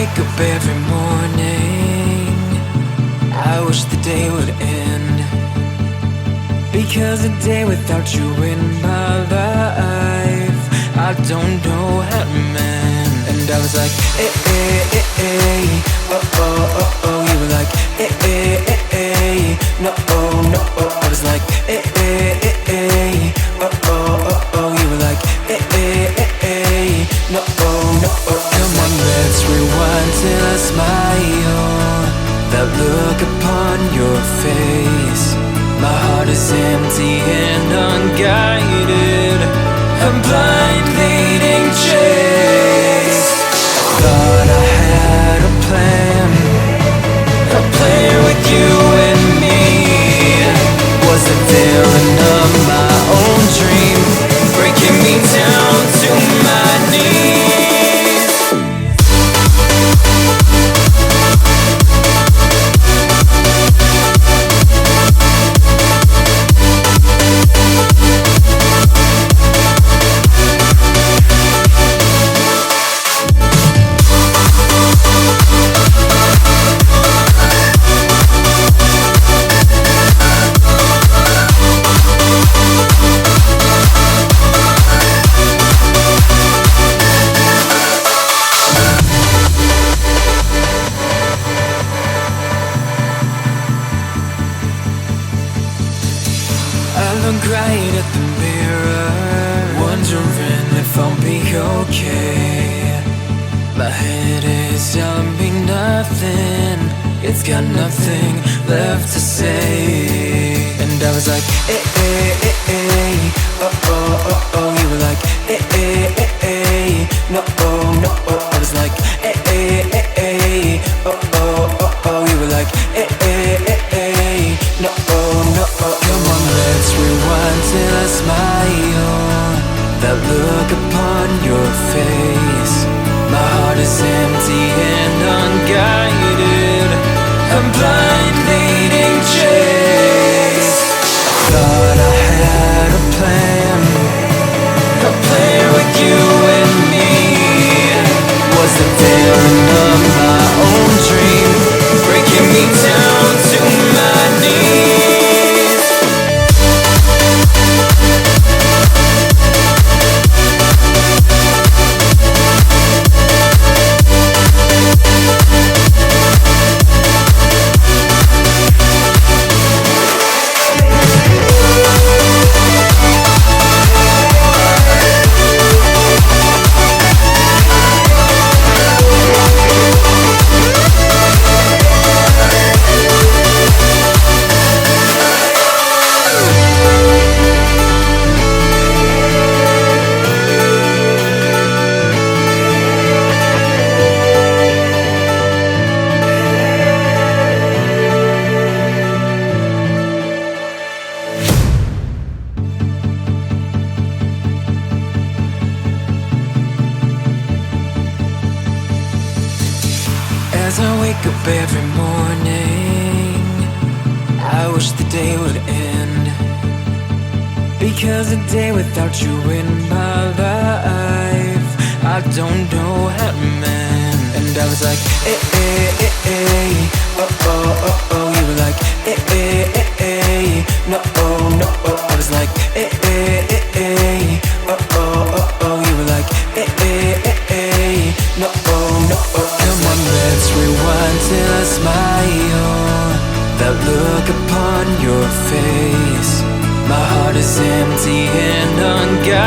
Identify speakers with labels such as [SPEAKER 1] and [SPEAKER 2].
[SPEAKER 1] wake up every morning, I wish the day would end, because a day without you in my life, I don't know how to mend. And I was like, oh, oh, oh, oh. You were like, no, oh, no, oh. I was like, oh, oh, oh, oh. You were like, no, oh, no, oh. Come on, let's rewind till I smile, that look upon your face. My heart is empty and unguided, a blind leading chase. Thought I had a plan with you and me. Was the villain of my own dream, breaking me down to my knees. I look right at the mirror, wondering if I'll be okay. My head is telling me nothing, it's got nothing left to say. And I was like, oh, oh, oh, oh. You were like, no, oh, no, oh. I was like, oh, oh, oh, oh. You were like, no, oh, no, oh. Come on, let's rewind till I smile, that look upon your face. My heart is empty and unguided, a blind leading chase. Thought I had a plan with you and me. Was the villain of my own dream, breaking me down to my knees. As I wake up every morning, I wish the day would end, because a day without you in my life, I don't know how to mend. And I was like, oh, oh, oh, oh. You were like, no, oh, no, oh. I was like, oh, oh, oh, oh. You were like, no, oh, no, oh. Come on, let's rewind till I smile, that look upon your face. My heart is empty and unguided,